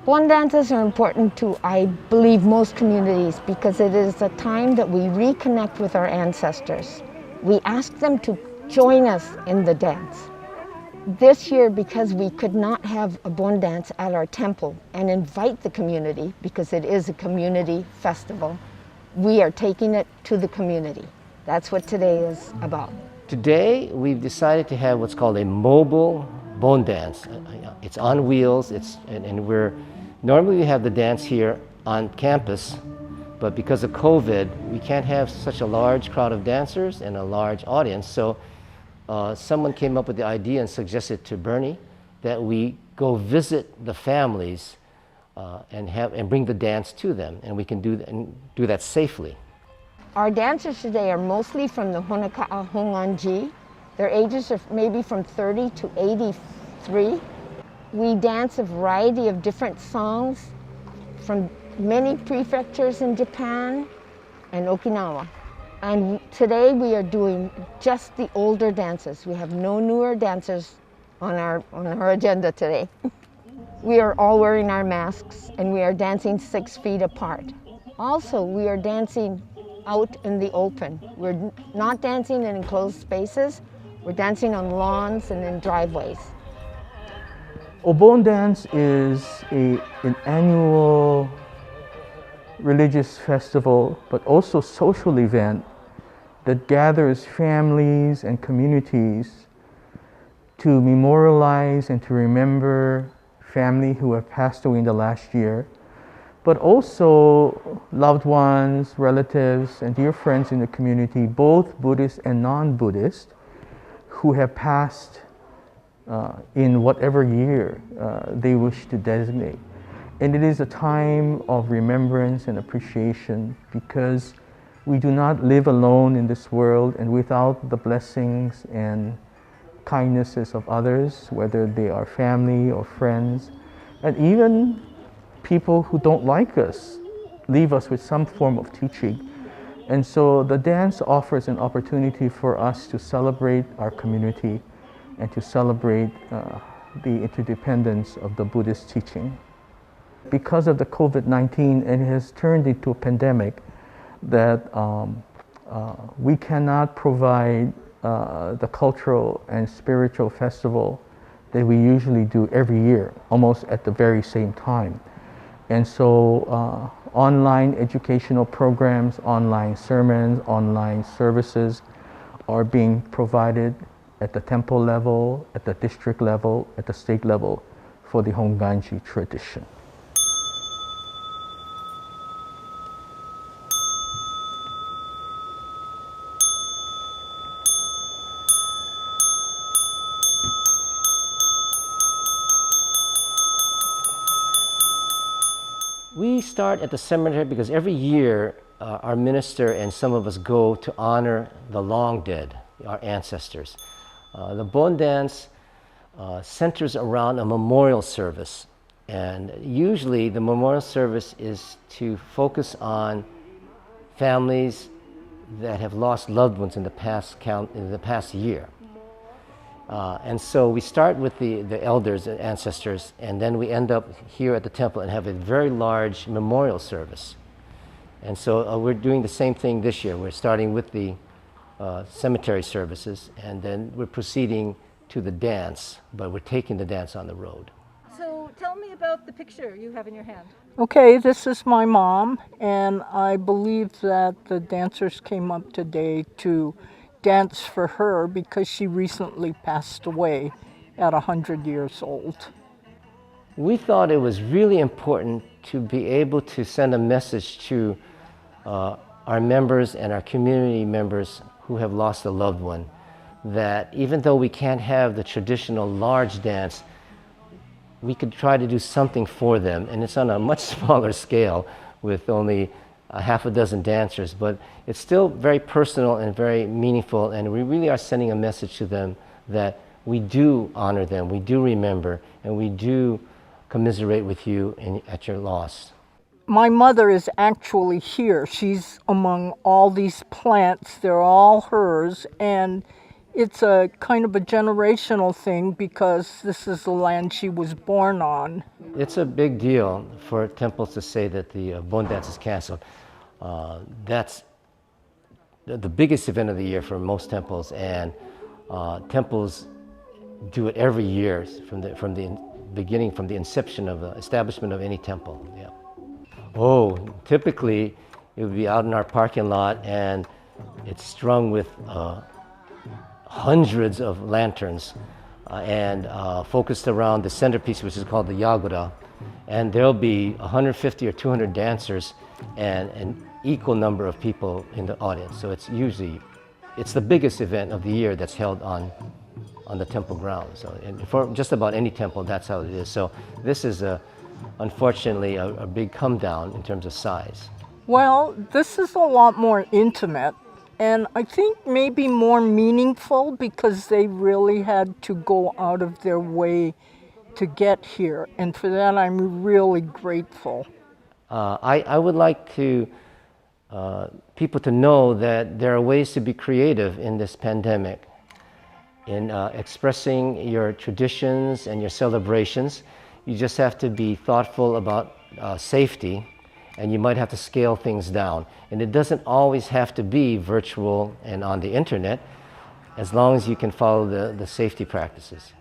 Bon dances are important to, I believe, most communities because it is a time that we reconnect with our ancestors. We ask them to join us in the dance. This year, because we could not have a bon dance at our temple and invite the community, because it is a community festival, we are taking it to the community. That's what today is about. Today, we've decided to have what's called a mobile bon dance. It's on wheels, normally we have the dance here on campus, but because of COVID, we can't have such a large crowd of dancers and a large audience. So someone came up with the idea and suggested to Bernie that we go visit the families and bring the dance to them, and we can do that safely. Our dancers today are mostly from the Honokaʻa Hongwanji. Their ages are maybe from 30 to 83. We dance a variety of different songs from many prefectures in Japan and Okinawa. And today we are doing just the older dances. We have no newer dancers on our agenda today. We are all wearing our masks and we are dancing 6 feet apart. Also, we are dancing out in the open. We're not dancing in enclosed spaces. We're dancing on lawns and in driveways. Bon dance is an annual religious festival, but also social event that gathers families and communities to memorialize and to remember family who have passed away in the last year, but also loved ones, relatives, and dear friends in the community, both Buddhist and non-Buddhist, who have passed in whatever year they wish to designate. And it is a time of remembrance and appreciation because we do not live alone in this world, and without the blessings and kindnesses of others, whether they are family or friends, and even people who don't like us, leave us with some form of teaching. And so the dance offers an opportunity for us to celebrate our community and to celebrate the interdependence of the Buddhist teaching. Because of the COVID-19, it has turned into a pandemic that we cannot provide the cultural and spiritual festival that we usually do every year, almost at the very same time. And so online educational programs, online sermons, online services are being provided at the temple level, at the district level, at the state level for the Hongwanji tradition. We start at the cemetery because every year our minister and some of us go to honor the long dead, our ancestors. The Bon dance centers around a memorial service, and usually the memorial service is to focus on families that have lost loved ones in the past year. And so we start with the elders and ancestors, and then we end up here at the temple and have a very large memorial service. And so we're doing the same thing this year. We're starting with the cemetery services, and then we're proceeding to the dance, but we're taking the dance on the road. So tell me about the picture you have in your hand. Okay, this is my mom, and I believe that the dancers came up today to dance for her because she recently passed away at 100 years old. We thought it was really important to be able to send a message to our members and our community members who have lost a loved one, that even though we can't have the traditional large dance, we could try to do something for them. And it's on a much smaller scale with only a half a dozen dancers, but it's still very personal and very meaningful, and we really are sending a message to them that we do honor them, we do remember, and we do commiserate with you at your loss. My mother is actually here. She's among all these plants. They're all hers, and it's a kind of a generational thing because this is the land she was born on. It's a big deal for temples to say that the Bon dance is canceled. That's the biggest event of the year for most temples, and temples do it every year from the beginning, from the inception of the establishment of any temple. Yeah. Oh, typically it would be out in our parking lot, and it's strung with hundreds of lanterns and focused around the centerpiece, which is called the yagura. And there'll be 150 or 200 dancers and an equal number of people in the audience. So it's the biggest event of the year that's held on the temple grounds. So for just about any temple, that's how it is. So this is unfortunately a big come down in terms of size. Well, this is a lot more intimate, and I think maybe more meaningful because they really had to go out of their way to get here, and for that I'm really grateful. I would like to people to know that there are ways to be creative in this pandemic, in expressing your traditions and your celebrations. You just have to be thoughtful about safety, and you might have to scale things down. And it doesn't always have to be virtual and on the internet, as long as you can follow the safety practices.